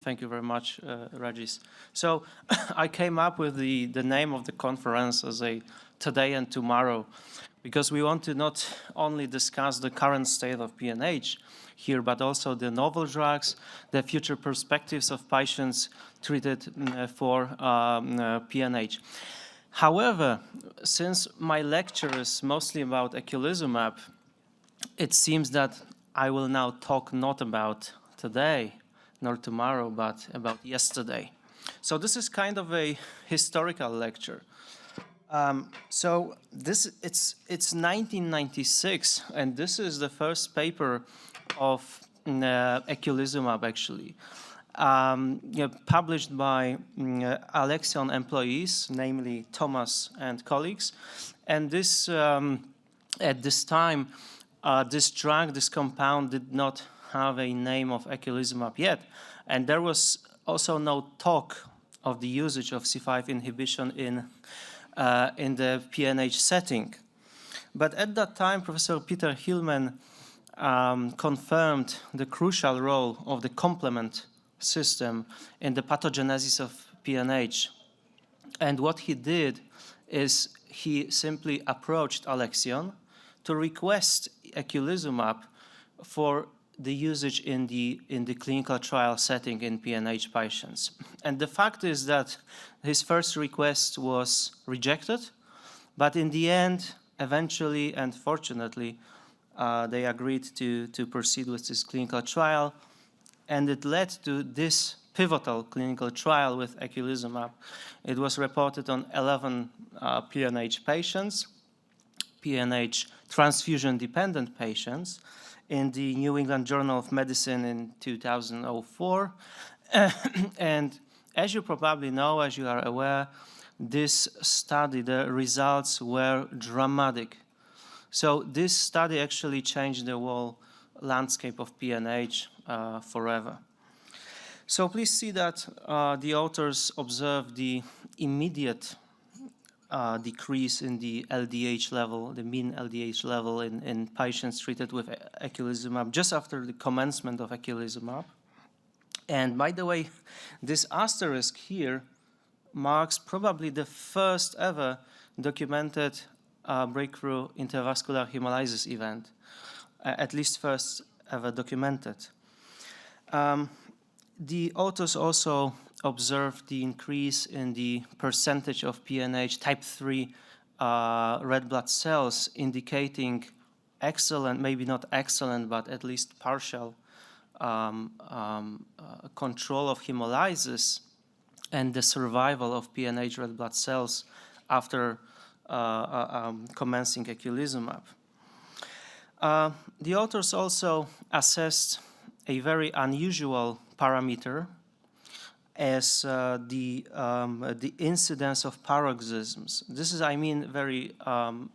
Thank you very much, Regis. So I came up with the name of the conference as a Today and Tomorrow, because we want to not only discuss the current state of PNH here, but also the novel drugs, the future perspectives of patients treated for PNH. However, since my lecture is mostly about eculizumab, it seems that I will now talk not about today nor tomorrow, but about yesterday. So this is kind of a historical lecture. So it's 1996, and this is the first paper of eculizumab, actually, published by Alexion employees, namely Thomas and colleagues. And this, at this time, this drug, this compound, did not have a name of eculizumab yet, and there was also no talk of the usage of C5 inhibition in the PNH setting. But at that time, Professor Peter Hillman confirmed the crucial role of the complement system in the pathogenesis of PNH. And what he did is he simply approached Alexion to request eculizumab for the usage in the clinical trial setting in PNH patients. And the fact is that his first request was rejected, but in the end, eventually and fortunately, they agreed to proceed with this clinical trial, and it led to this pivotal clinical trial with eculizumab. It was reported on 11 PNH patients, PNH transfusion-dependent patients, in the New England Journal of Medicine in 2004. And as you probably know, as you are aware, this study, the results were dramatic. So this study actually changed the whole landscape of PNH forever. So please see that the authors observed the immediate decrease in the LDH level, the mean LDH level in patients treated with eculizumab just after the commencement of eculizumab. And by the way, this asterisk here marks probably the first ever documented breakthrough intravascular hemolysis event, at least first ever documented. The authors also observed the increase in the percentage of PNH type 3 red blood cells, indicating excellent, maybe not excellent, but at least partial control of hemolysis and the survival of PNH red blood cells after commencing eculizumab. The authors also assessed a very unusual parameter as the incidence of paroxysms. This is, I mean, very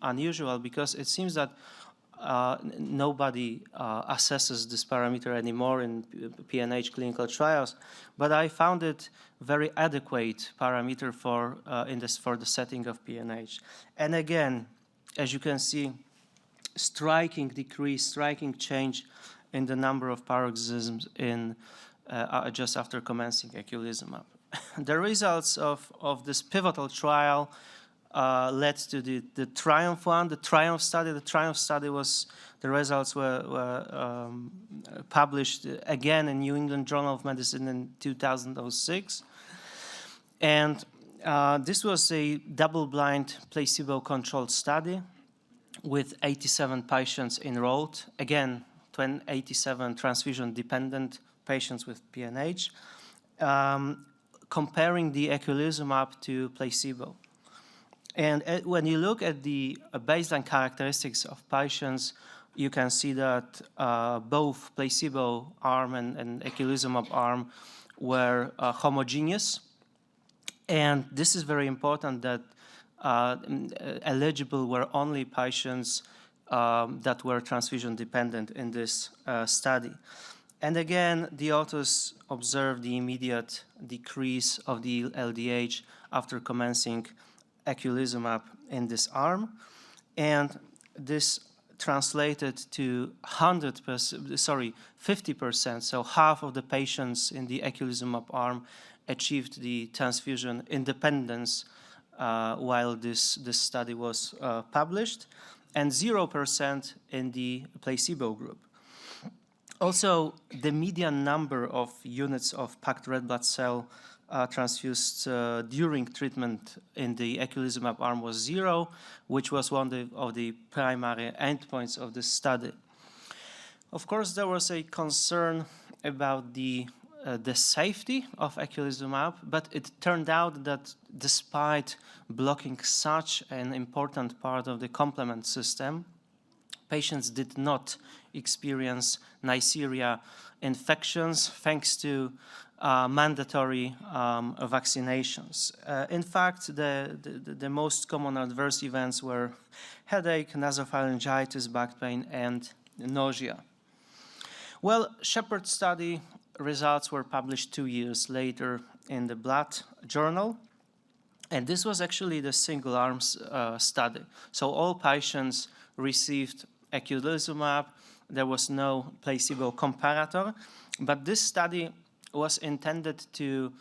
unusual because it seems that nobody assesses this parameter anymore in PNH clinical trials, but I found it very adequate parameter for the setting of PNH. And again, as you can see, striking decrease, striking change in the number of paroxysms in just after commencing eculizumab. The results of this pivotal trial led to the Triumph one, the Triumph study. The Triumph study the results were published again in New England Journal of Medicine in 2006. And this was a double-blind placebo-controlled study with 87 patients enrolled. Again, 87 transfusion-dependent patients with PNH, comparing the eculizumab to placebo. And when you look at the baseline characteristics of patients, you can see that both placebo arm and eculizumab arm were homogeneous. And this is very important that eligible were only patients that were transfusion dependent in this study. And again, the authors observed the immediate decrease of the LDH after commencing eculizumab in this arm. And this translated to 50%, so half of the patients in the eculizumab arm achieved the transfusion independence while this study was published, and 0% in the placebo group. Also, the median number of units of packed red blood cell transfused during treatment in the eculizumab arm was 0, which was one of the primary endpoints of this study. Of course, there was a concern about the safety of eculizumab, but it turned out that despite blocking such an important part of the complement system, patients did not experience Neisseria infections thanks to mandatory vaccinations. In fact, the most common adverse events were headache, nasopharyngitis, back pain, and nausea. Well, Shepherd study results were published 2 years later in the Blood Journal, and this was actually the single arms study. So all patients received eculizumab. There was no placebo comparator, but this study was intended to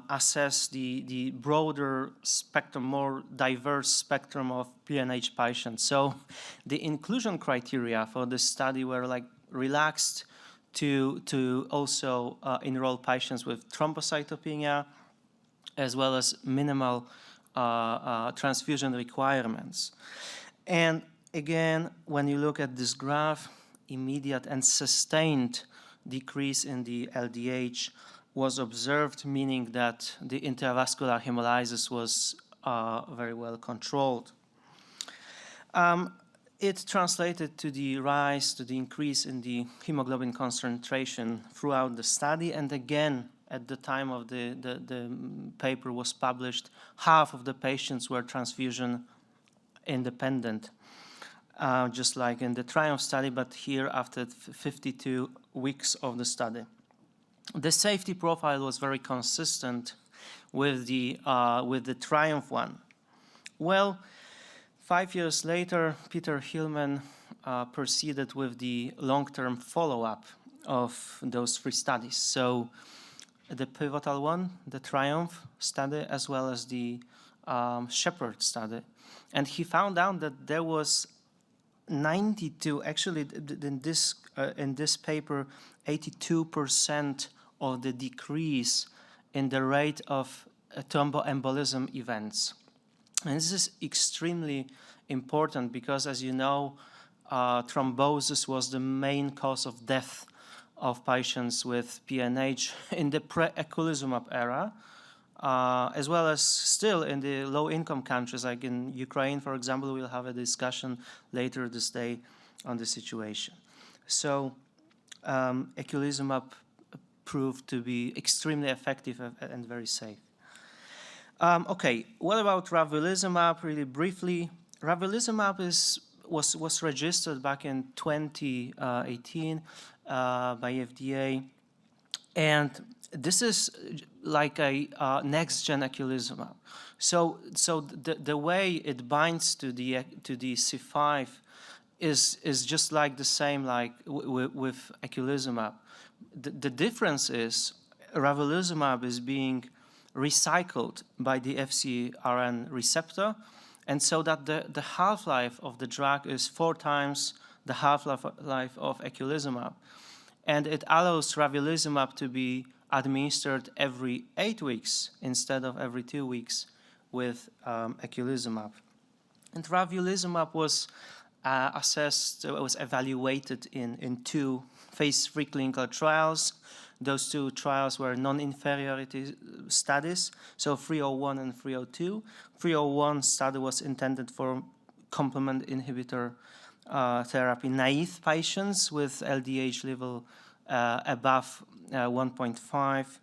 assess the broader spectrum, more diverse spectrum of PNH patients. So the inclusion criteria for this study were like relaxed to also enroll patients with thrombocytopenia, as well as minimal transfusion requirements. And again, when you look at this graph, immediate and sustained decrease in the LDH was observed, meaning that the intravascular hemolysis was very well controlled. It translated to the rise, to the increase in the hemoglobin concentration throughout the study, and again, at the time of the paper was published, half of the patients were transfusion independent, just like in the TRIUMPH study, but here after 52 weeks of the study. The safety profile was very consistent with the TRIUMPH one. Well, 5 years later, Peter Hillman proceeded with the long-term follow-up of those 3 studies. So the pivotal one, the TRIUMPH study, as well as the Shepherd study. And he found out that there was 92, actually in this paper, 82% of the decrease in the rate of thromboembolism events. And this is extremely important because, as you know, thrombosis was the main cause of death of patients with PNH in the pre-eculizumab era, as well as still in the low-income countries, like in Ukraine, for example. We'll have a discussion later this day on the situation. So eculizumab proved to be extremely effective and very safe. Okay, what about ravulizumab? Really briefly, ravulizumab was registered back in 2018 by FDA, and this is like a next-gen eculizumab. So the way it binds to the C5 is just like the same like with eculizumab. The difference is ravulizumab is being recycled by the FcRn receptor, and so that the half-life of the drug is 4 times the half-life of eculizumab. And it allows ravulizumab to be administered every 8 weeks instead of every 2 weeks with eculizumab. And ravulizumab was evaluated in 2 phase 3 clinical trials. Those 2 trials were non-inferiority studies, so 301 and 302. 301 study was intended for complement inhibitor therapy naive patients with LDH level above 1.5,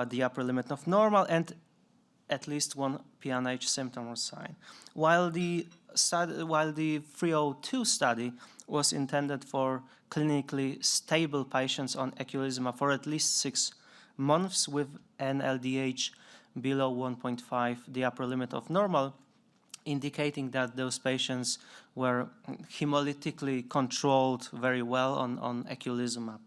the upper limit of normal, and at least 1 PNH symptom or sign. While the 302 study was intended for clinically stable patients on eculizumab for at least 6 months with an LDH below 1.5, the upper limit of normal. indicating that those patients were hemolytically controlled very well on eculizumab.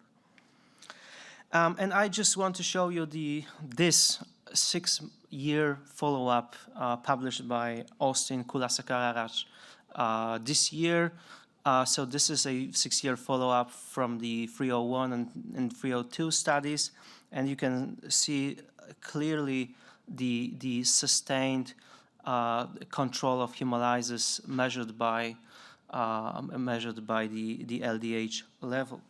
And I just want to show you this 6-year follow-up published by Austin Kulasakararaj this year. So this is a 6-year follow-up from the 301 and 302 studies, and you can see clearly the sustained control of hemolysis measured by the LDH level.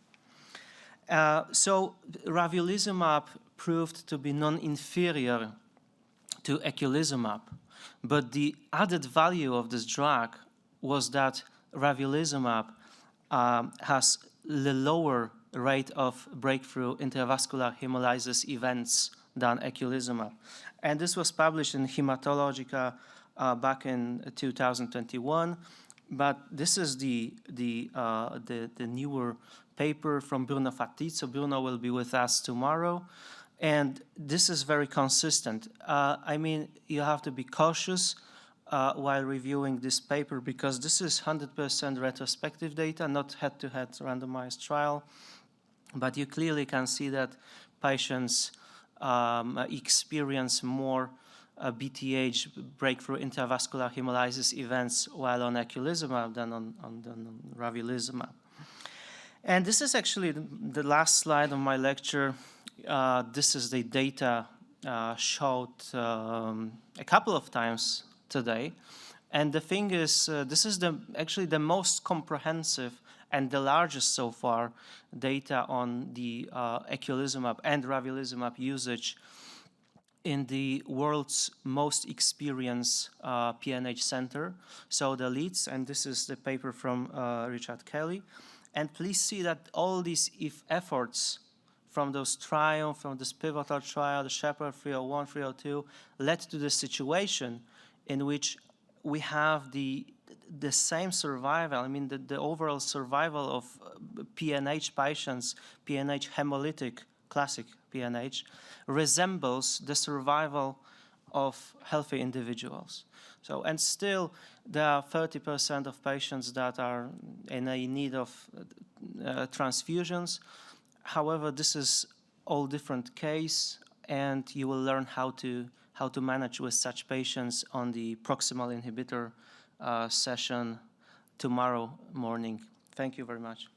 So ravulizumab proved to be non-inferior to eculizumab, but the added value of this drug was that ravulizumab has the lower rate of breakthrough intravascular hemolysis events than eculizumab. And this was published in Hematologica back in 2021. But this is the newer paper from Bruno Fatti. So Bruno will be with us tomorrow. And this is very consistent. I mean, you have to be cautious while reviewing this paper because this is 100% retrospective data, not head-to-head randomized trial. But you clearly can see that patients experience more BTH, breakthrough intravascular hemolysis events, while on eculizumab than on ravulizumab. And this is actually the last slide of my lecture. This is the data showed a couple of times today. And the thing is, this is actually the most comprehensive and the largest so far data on the eculizumab and ravulizumab usage in the world's most experienced PNH center. So the leads, and this is the paper from Richard Kelly. And please see that all these efforts from those trials, from this pivotal trial, the Shepherd 301, 302, led to the situation in which we have the same survival. I mean, the overall survival of PNH patients, PNH hemolytic, classic PNH, resembles the survival of healthy individuals. So, and still, there are 30% of patients that are in a need of transfusions. However, this is all different case, and you will learn how to manage with such patients on the proximal inhibitor session tomorrow morning. Thank you very much.